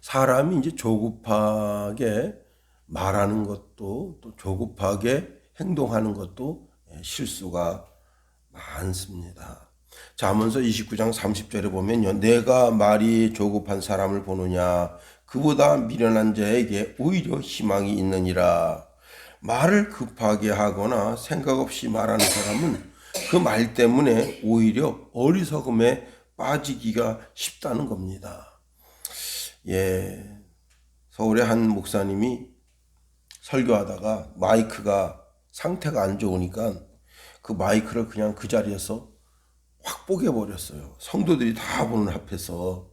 사람이 이제 조급하게 말하는 것도 또 조급하게 행동하는 것도 실수가 많습니다. 잠언서 29장 30절에 보면요. 내가 말이 조급한 사람을 보느냐 그보다 미련한 자에게 오히려 희망이 있느니라. 말을 급하게 하거나 생각 없이 말하는 사람은 그 말 때문에 오히려 어리석음에 빠지기가 쉽다는 겁니다. 서울의 한 목사님이 설교하다가 마이크가 상태가 안 좋으니까 그 마이크를 그냥 그 자리에서 확 뽀개버렸어요. 성도들이 다 보는 앞에서.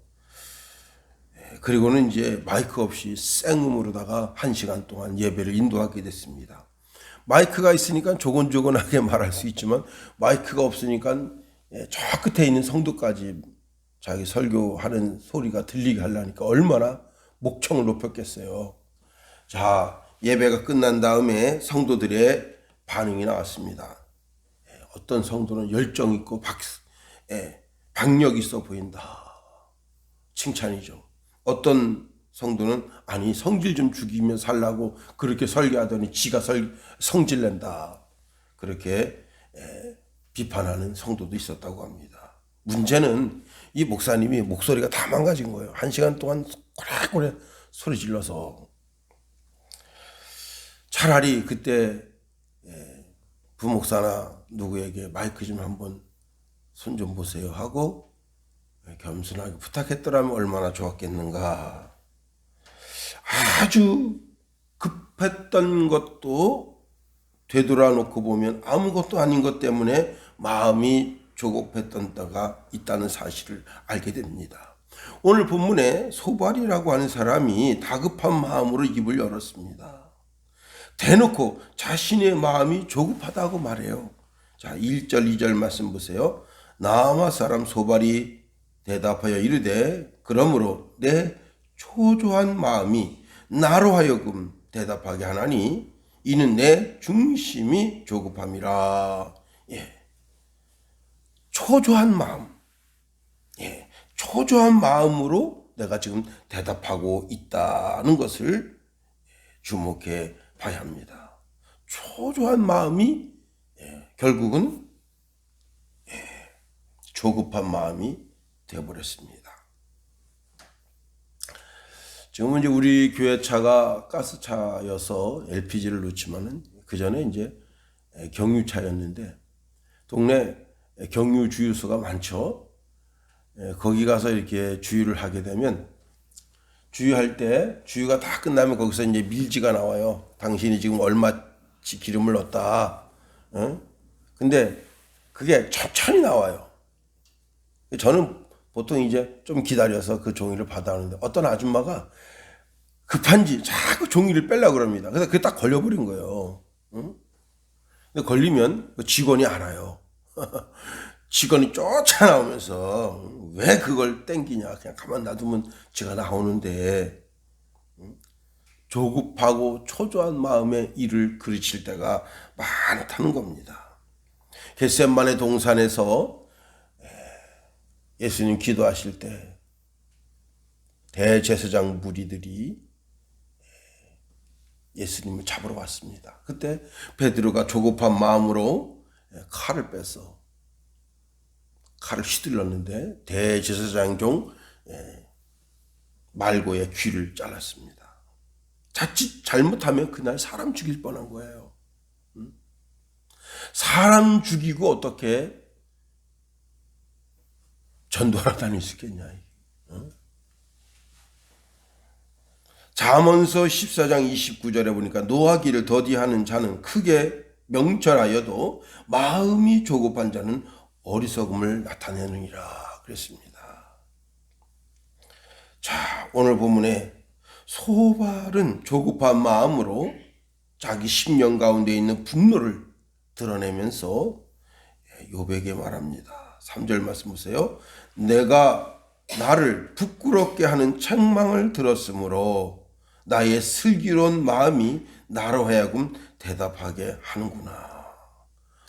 그리고는 이제 마이크 없이 생음으로다가 1시간 동안 예배를 인도하게 됐습니다. 마이크가 있으니까 조곤조곤하게 말할 수 있지만 마이크가 없으니까 저 끝에 있는 성도까지 자기 설교하는 소리가 들리게 하려니까 얼마나 목청을 높였겠어요. 자, 예배가 끝난 다음에 성도들의 반응이 나왔습니다. 어떤 성도는 열정 있고 박력 있어 보인다. 칭찬이죠. 어떤 성도는 아니 성질 좀 죽이며 살라고 그렇게 설교하더니 지가 성질낸다. 그렇게 비판하는 성도도 있었다고 합니다. 문제는 이 목사님이 목소리가 다 망가진 거예요. 1시간 동안 고래고래 소리 질러서. 차라리 그때 부목사나 누구에게 마이크 좀 한번 손 좀 보세요 하고 겸손하게 부탁했더라면 얼마나 좋았겠는가. 아주 급했던 것도 되돌아놓고 보면 아무것도 아닌 것 때문에 마음이 조급했던 때가 있다는 사실을 알게 됩니다. 오늘 본문에 소발이라고 하는 사람이 다급한 마음으로 입을 열었습니다. 대놓고 자신의 마음이 조급하다고 말해요. 자, 1절 2절 말씀 보세요. 나아마 사람 소발이 대답하여 이르되 그러므로 내 초조한 마음이 나로 하여금 대답하게 하나니 이는 내 중심이 조급함이라. 초조한 마음. 초조한 마음으로 내가 지금 대답하고 있다는 것을 주목해 봐야 합니다. 초조한 마음이 결국은 조급한 마음이 되어버렸습니다. 지금은 이제 우리 교회 차가 가스차여서 LPG를 넣지만은 그 전에 이제 경유차였는데 동네 경유 주유소가 많죠. 거기 가서 이렇게 주유를 하게 되면 주유할 때 주유가 다 끝나면 거기서 이제 밀지가 나와요. 당신이 지금 얼마치 기름을 넣었다. 근데 그게 천천히 나와요. 저는 보통 이제 좀 기다려서 그 종이를 받아오는데 어떤 아줌마가 급한지 자꾸 종이를 빼려고 그럽니다. 그래서 그게 딱 걸려버린 거예요. 근데 걸리면 그 직원이 알아요. 직원이 쫓아나오면서 왜 그걸 땡기냐. 그냥 가만 놔두면 지가 나오는데. 조급하고 초조한 마음에 일을 그르칠 때가 많다는 겁니다. 겟세마네 동산에서 예수님 기도하실 때 대제사장 무리들이 예수님을 잡으러 왔습니다. 그때 베드로가 조급한 마음으로 칼을 빼서 칼을 휘둘렀는데 대제사장 종 말고의 귀를 잘랐습니다. 자칫 잘못하면 그날 사람 죽일 뻔한 거예요. 사람 죽이고 어떻게 전도하러 다닐 수 있겠냐. 잠언서 14장 29절에 보니까 노하기를 더디하는 자는 크게 명철하여도 마음이 조급한 자는 어리석음을 나타내느니라 그랬습니다. 자, 오늘 본문에 소발은 조급한 마음으로 자기 심령 가운데 있는 분노를 드러내면서 욥에게 말합니다. 3절 말씀 보세요. 내가 나를 부끄럽게 하는 책망을 들었으므로 나의 슬기로운 마음이 나로 하여금 대답하게 하는구나.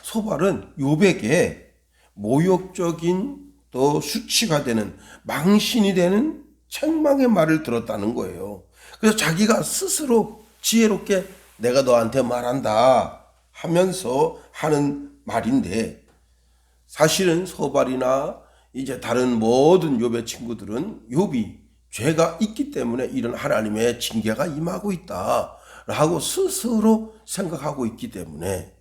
소발은 욥에게 모욕적인 또 수치가 되는 망신이 되는 책망의 말을 들었다는 거예요. 그래서 자기가 스스로 지혜롭게 내가 너한테 말한다 하면서 하는 말인데, 사실은 소발이나 이제 다른 모든 욥의 친구들은 욥이 죄가 있기 때문에 이런 하나님의 징계가 임하고 있다라고 스스로 생각하고 있기 때문에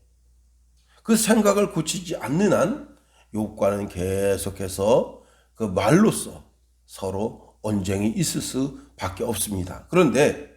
그 생각을 고치지 않는 한 욥과는 계속해서 그 말로써 서로 언쟁이 있을 수밖에 없습니다. 그런데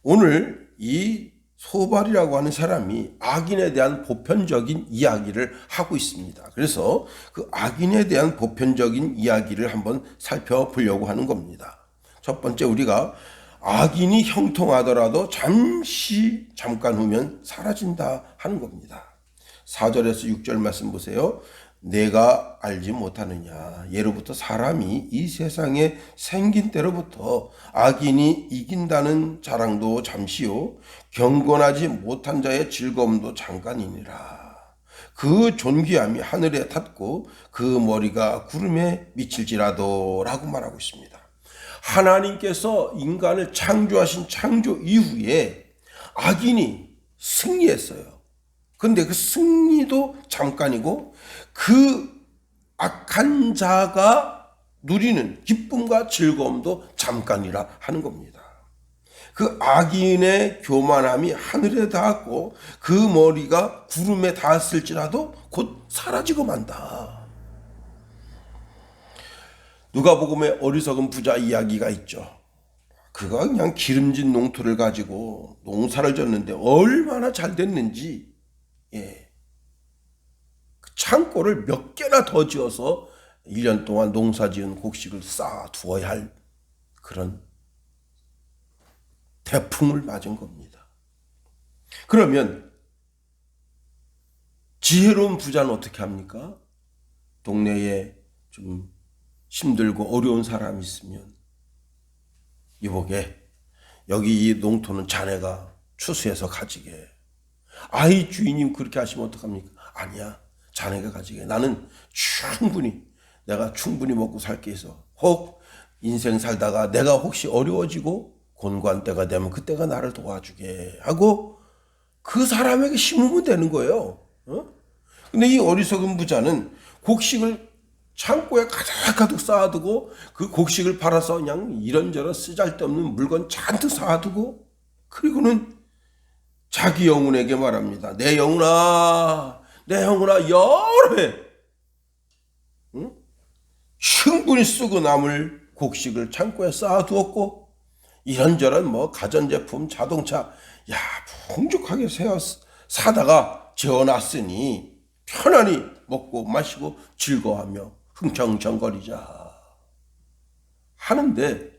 오늘 이 소발이라고 하는 사람이 악인에 대한 보편적인 이야기를 하고 있습니다. 그래서 그 악인에 대한 보편적인 이야기를 한번 살펴보려고 하는 겁니다. 첫 번째, 우리가 악인이 형통하더라도 잠깐 후면 사라진다 하는 겁니다. 4절에서 6절 말씀 보세요. 내가 알지 못하느냐. 예로부터 사람이 이 세상에 생긴 때로부터 악인이 이긴다는 자랑도 잠시요 경건하지 못한 자의 즐거움도 잠깐이니라. 그 존귀함이 하늘에 닿고 그 머리가 구름에 미칠지라도 라고 말하고 있습니다. 하나님께서 인간을 창조하신 창조 이후에 악인이 승리했어요. 근데 그 승리도 잠깐이고 그 악한 자가 누리는 기쁨과 즐거움도 잠깐이라 하는 겁니다. 그 악인의 교만함이 하늘에 닿았고 그 머리가 구름에 닿았을지라도 곧 사라지고 만다. 누가복음에 어리석은 부자 이야기가 있죠. 그가 그냥 기름진 농토를 가지고 농사를 졌는데 얼마나 잘 됐는지, 그 창고를 몇 개나 더 지어서 1년 동안 농사 지은 곡식을 쌓아 두어야 할 그런 태풍을 맞은 겁니다. 그러면 지혜로운 부자는 어떻게 합니까? 동네에 좀 힘들고 어려운 사람이 있으면 이보게, 여기 이 농토는 자네가 추수해서 가지게. 아이 주인님 그렇게 하시면 어떡합니까? 아니야, 자네가 가지게. 나는 내가 충분히 먹고 살 게 있어. 혹 인생 살다가 내가 혹시 어려워지고 곤고한 때가 되면 그때가 나를 도와주게 하고 그 사람에게 심으면 되는 거예요. 근데 이 어리석은 부자는 곡식을 창고에 가득 쌓아두고 그 곡식을 팔아서 그냥 이런저런 쓰잘데없는 물건 잔뜩 쌓아두고, 그리고는 자기 영혼에게 말합니다. 내 영혼아 여러 해 충분히 쓰고 남을 곡식을 창고에 쌓아두었고 이런저런 뭐 가전제품, 자동차 풍족하게 사다가 재워놨으니 편안히 먹고 마시고 즐거워하며 흥청흥청거리자 하는데,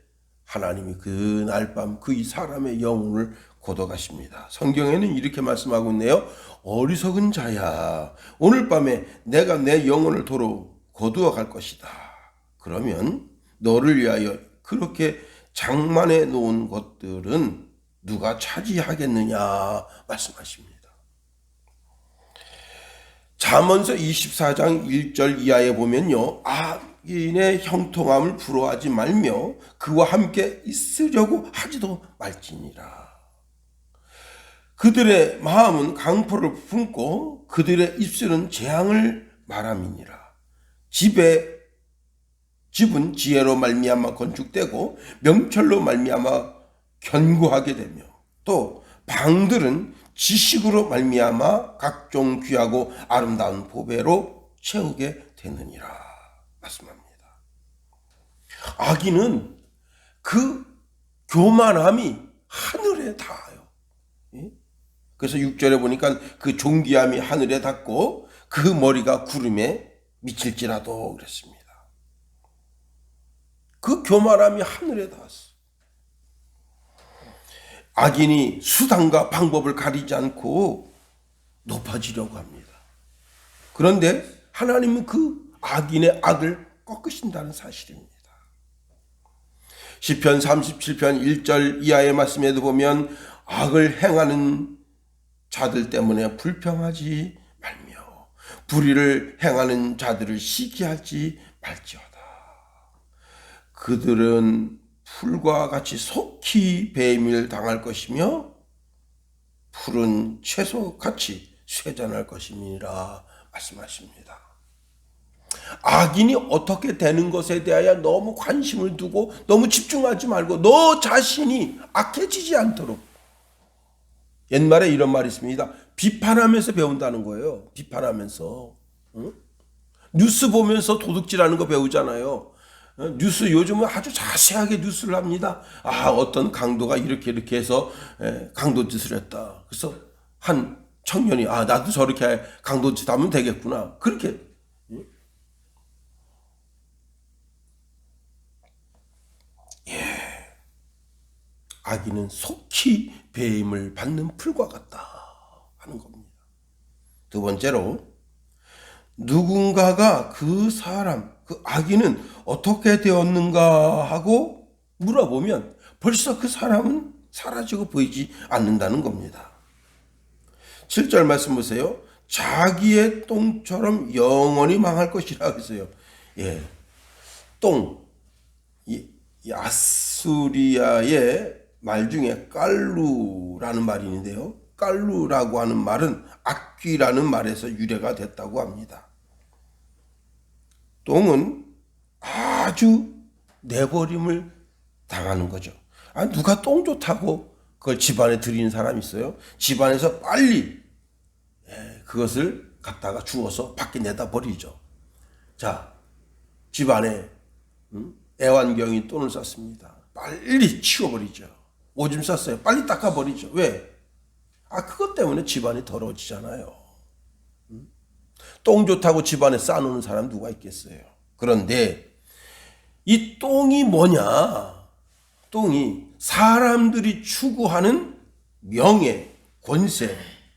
하나님이 그날 밤 그 사람의 영혼을 고도가십니다. 성경에는 이렇게 말씀하고 있네요. 어리석은 자야, 오늘 밤에 내가 내 영혼을 도로 거두어 갈 것이다. 그러면 너를 위하여 그렇게 장만해 놓은 것들은 누가 차지하겠느냐 말씀하십니다. 잠언서 24장 1절 이하에 보면요, 악인의 형통함을 부러워하지 말며 그와 함께 있으려고 하지도 말지니라. 그들의 마음은 강포를 품고 그들의 입술은 재앙을 말함이니라. 집은 지혜로 말미암아 건축되고 명철로 말미암아 견고하게 되며, 또 방들은 지식으로 말미암아 각종 귀하고 아름다운 보배로 채우게 되느니라 말씀합니다. 악인은 그 교만함이 하늘에 닿아요. 그래서 6절에 보니까 그 존귀함이 하늘에 닿고 그 머리가 구름에 미칠지라도 그랬습니다. 그 교만함이 하늘에 닿았어. 악인이 수단과 방법을 가리지 않고 높아지려고 합니다. 그런데 하나님은 그 악인의 악을 꺾으신다는 사실입니다. 시편 37편 1절 이하의 말씀에도 보면 악을 행하는 자들 때문에 불평하지 말며 불의를 행하는 자들을 시기하지 말지어다. 그들은 풀과 같이 속히 배임을 당할 것이며 풀은 채소같이 쇠잔할 것임이라 말씀하십니다. 악인이 어떻게 되는 것에 대하여 너무 관심을 두고 너무 집중하지 말고 너 자신이 악해지지 않도록, 옛말에 이런 말이 있습니다. 비판하면서 배운다는 거예요. 비판하면서. 응? 뉴스 보면서 도둑질하는 거 배우잖아요. 뉴스 요즘은 아주 자세하게 뉴스를 합니다. 어떤 강도가 이렇게 해서 강도 짓을 했다. 그래서 한 청년이 나도 저렇게 강도 짓 하면 되겠구나. 그렇게. 악인은 속히 배임을 받는 풀과 같다 하는 겁니다. 두 번째로, 누군가가 그 악인은 어떻게 되었는가 하고 물어보면 벌써 그 사람은 사라지고 보이지 않는다는 겁니다. 7절 말씀 보세요. 자기의 똥처럼 영원히 망할 것이라 했어요. 똥. 이 아수리아의 말 중에 깔루라는 말이 있는데요. 깔루라고 하는 말은 악귀라는 말에서 유래가 됐다고 합니다. 똥은 아주 내버림을 당하는 거죠. 누가 똥 좋다고 그걸 집안에 들이는 사람이 있어요? 집안에서 빨리 그것을 갖다가 주워서 밖에 내다 버리죠. 자, 집안에 애완경이 똥을 쌌습니다. 빨리 치워버리죠. 오줌 쌌어요. 빨리 닦아버리죠. 왜? 그것 때문에 집안이 더러워지잖아요. 똥 좋다고 집안에 싸놓는 사람 누가 있겠어요? 그런데 이 똥이 뭐냐? 똥이 사람들이 추구하는 명예, 권세,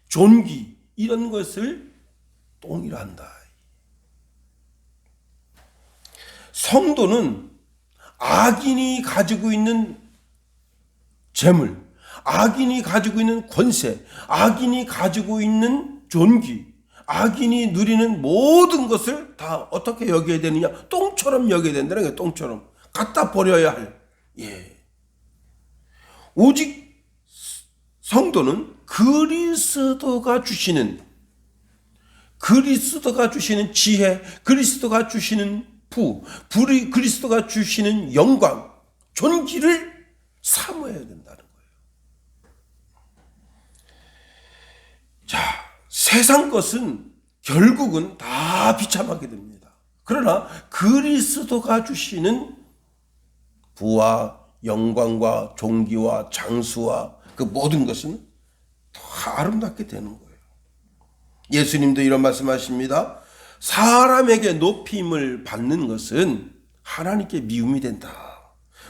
존귀 이런 것을 똥이라 한다. 성도는 악인이 가지고 있는 재물, 악인이 가지고 있는 권세, 악인이 가지고 있는 존귀, 악인이 누리는 모든 것을 다 어떻게 여겨야 되느냐? 똥처럼 여겨야 된다는 거예요. 똥처럼. 갖다 버려야 할. 오직 성도는 그리스도가 주시는 지혜, 그리스도가 주시는 그리스도가 주시는 영광, 존귀를 사모해야 된다는 거예요. 자, 세상 것은 결국은 다 비참하게 됩니다. 그러나 그리스도가 주시는 부와 영광과 존귀와 장수와 그 모든 것은 다 아름답게 되는 거예요. 예수님도 이런 말씀하십니다. 사람에게 높임을 받는 것은 하나님께 미움이 된다.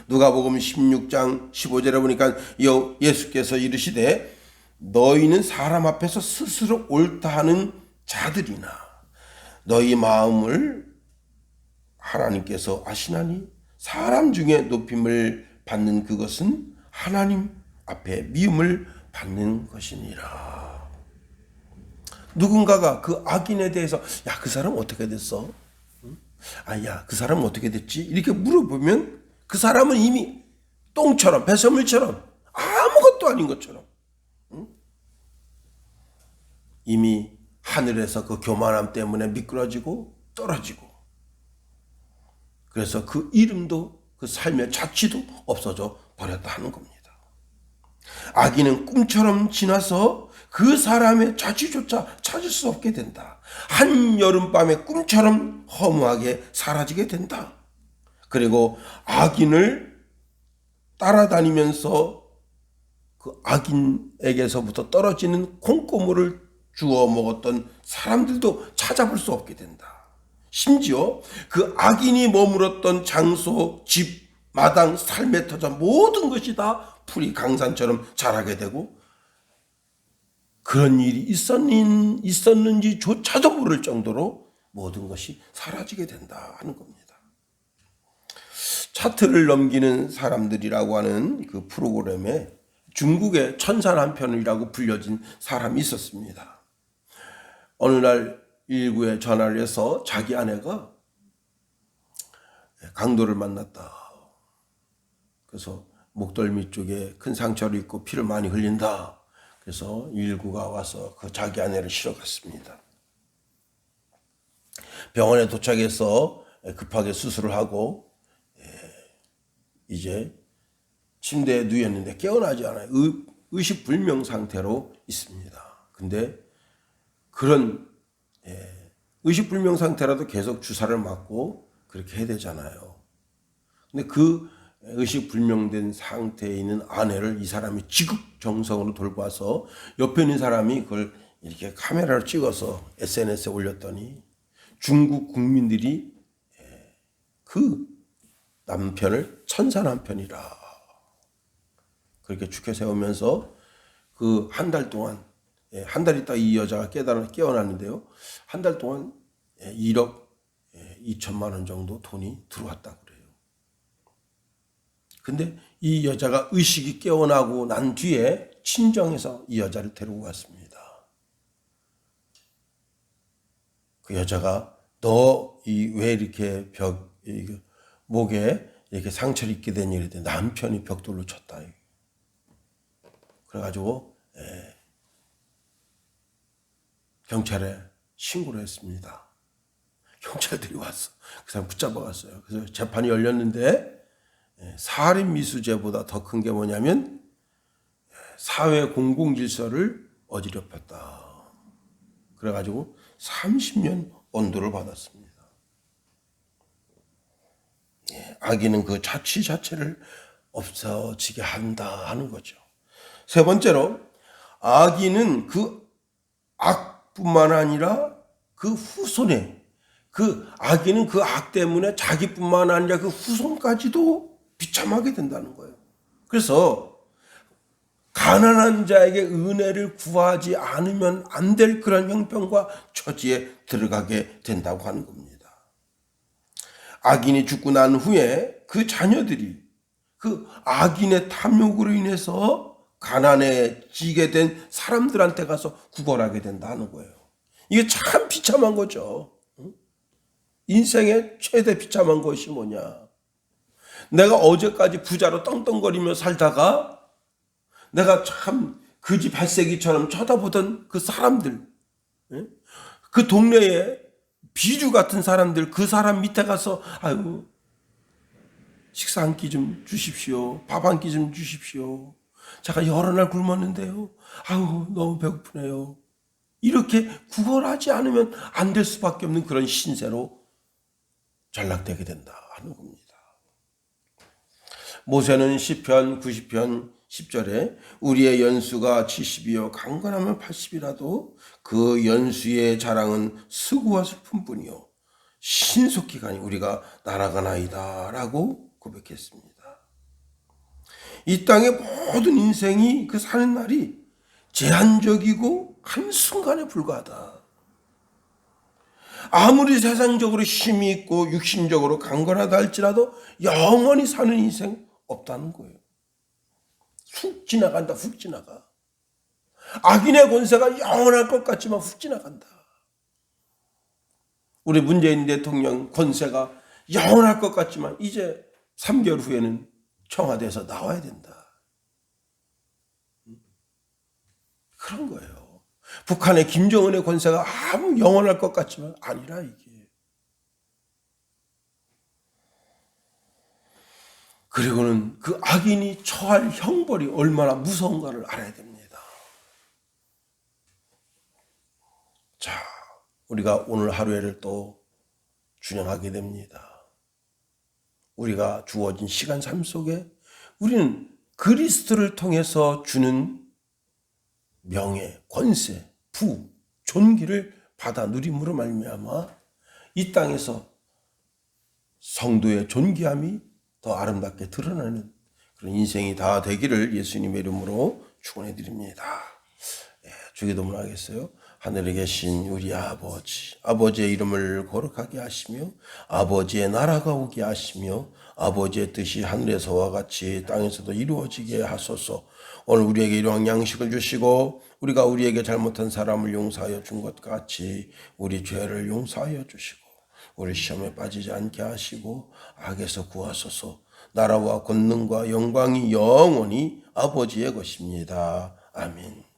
누가복음 16장 15절에 보니까 예수께서 이르시되 너희는 사람 앞에서 스스로 옳다 하는 자들이나 너희 마음을 하나님께서 아시나니 사람 중에 높임을 받는 그것은 하나님 앞에 미움을 받는 것이니라. 누군가가 그 악인에 대해서 그 사람 어떻게 됐어? 그 사람 어떻게 됐지? 이렇게 물어보면 그 사람은 이미 똥처럼 배설물처럼 아무것도 아닌 것처럼 이미 하늘에서 그 교만함 때문에 미끄러지고 떨어지고, 그래서 그 이름도 그 삶의 자취도 없어져 버렸다 하는 겁니다. 악인은 꿈처럼 지나서 그 사람의 자취조차 찾을 수 없게 된다. 한여름밤의 꿈처럼 허무하게 사라지게 된다. 그리고 악인을 따라다니면서 그 악인에게서부터 떨어지는 콩고물을 주워 먹었던 사람들도 찾아볼 수 없게 된다. 심지어 그 악인이 머물었던 장소, 집, 마당, 삶의 터전 모든 것이 다 풀이 강산처럼 자라게 되고 그런 일이 있었는지조차도 모를 정도로 모든 것이 사라지게 된다 하는 겁니다. 차트를 넘기는 사람들이라고 하는 그 프로그램에 중국의 천사 남편이라고 불려진 사람이 있었습니다. 어느 날 119에 전화를 해서 자기 아내가 강도를 만났다. 그래서 목덜미 쪽에 큰 상처를 입고 피를 많이 흘린다. 그래서 119가 와서 그 자기 아내를 실어갔습니다. 병원에 도착해서 급하게 수술을 하고 이제 침대에 누웠는데 깨어나지 않아요. 의식불명 상태로 있습니다. 근데 그런 의식불명 상태라도 계속 주사를 맞고 그렇게 해야 되잖아요. 근데 그 의식불명된 상태에 있는 아내를 이 사람이 지극정성으로 돌고 와서 옆에 있는 사람이 그걸 이렇게 카메라로 찍어서 SNS에 올렸더니 중국 국민들이 그 남편을 천사 남편이라 그렇게 축켜 세우면서 그 한 달 동안, 한 달 있다 이 여자가 깨어났는데요. 한 달 동안 1억 2천만 원 정도 돈이 들어왔다 그래요. 근데 이 여자가 의식이 깨어나고 난 뒤에 친정에서 이 여자를 데리고 갔습니다. 그 여자가 너 왜 이렇게 목에 이렇게 상처를 입게 된 일인데 남편이 벽돌로 쳤다. 그래가지고 경찰에 신고를 했습니다. 경찰들이 왔어. 그 사람 붙잡아갔어요. 그래서 재판이 열렸는데 살인 미수죄보다 더 큰 게 뭐냐면 사회 공공질서를 어지럽혔다. 그래가지고 30년 언도를 받았습니다. 악인은 그 자치 자체를 없어지게 한다 하는 거죠. 세 번째로 악인은 그 악뿐만 아니라 그 후손에 악인은 그 악 때문에 자기뿐만 아니라 그 후손까지도 비참하게 된다는 거예요. 그래서 가난한 자에게 은혜를 구하지 않으면 안 될 그런 형편과 처지에 들어가게 된다고 하는 겁니다. 악인이 죽고 난 후에 그 자녀들이 그 악인의 탐욕으로 인해서 가난해지게 된 사람들한테 가서 구걸하게 된다는 거예요. 이게 참 비참한 거죠. 인생의 최대 비참한 것이 뭐냐. 내가 어제까지 부자로 떵떵거리며 살다가 내가 참 거지 발새기처럼 쳐다보던 그 사람들, 그 동네에 비주 같은 사람들, 그 사람 밑에 가서 아유 식사 한 끼 좀 주십시오. 밥 한 끼 좀 주십시오. 제가 여러 날 굶었는데요. 아유 너무 배고프네요. 이렇게 구걸하지 않으면 안 될 수밖에 없는 그런 신세로 전락되게 된다 하는 겁니다. 모세는 시편 90편 10절에 우리의 연수가 70이요 강건하면 80이라도 그 연수의 자랑은 수고와 슬픔뿐이요 신속히 가니 우리가 날아가나이다 라고 고백했습니다. 이 땅의 모든 인생이 그 사는 날이 제한적이고 한순간에 불과하다. 아무리 세상적으로 힘이 있고 육신적으로 강건하다 할지라도 영원히 사는 인생 없다는 거예요. 훅 지나간다. 훅 지나가. 악인의 권세가 영원할 것 같지만 훅 지나간다. 우리 문재인 대통령 권세가 영원할 것 같지만 이제 3개월 후에는 청와대에서 나와야 된다. 그런 거예요. 북한의 김정은의 권세가 아무 영원할 것 같지만 아니라 이게. 그리고는 그 악인이 처할 형벌이 얼마나 무서운가를 알아야 됩니다. 자, 우리가 오늘 하루에를 또 준영하게 됩니다. 우리가 주어진 시간 삶 속에 우리는 그리스도를 통해서 주는 명예, 권세, 부, 존귀를 받아 누림으로 말미암아 이 땅에서 성도의 존귀함이 더 아름답게 드러나는 그런 인생이 다 되기를 예수님의 이름으로 축원해 드립니다. 주기도문 하겠어요. 하늘에 계신 우리 아버지, 아버지의 이름을 거룩하게 하시며 아버지의 나라가 오게 하시며 아버지의 뜻이 하늘에서와 같이 땅에서도 이루어지게 하소서. 오늘 우리에게 일용할 양식을 주시고 우리가 우리에게 잘못한 사람을 용서하여 준 것 같이 우리 죄를 용서하여 주시고 우리 시험에 빠지지 않게 하시고 악에서 구하소서. 나라와 권능과 영광이 영원히 아버지의 것입니다. 아멘.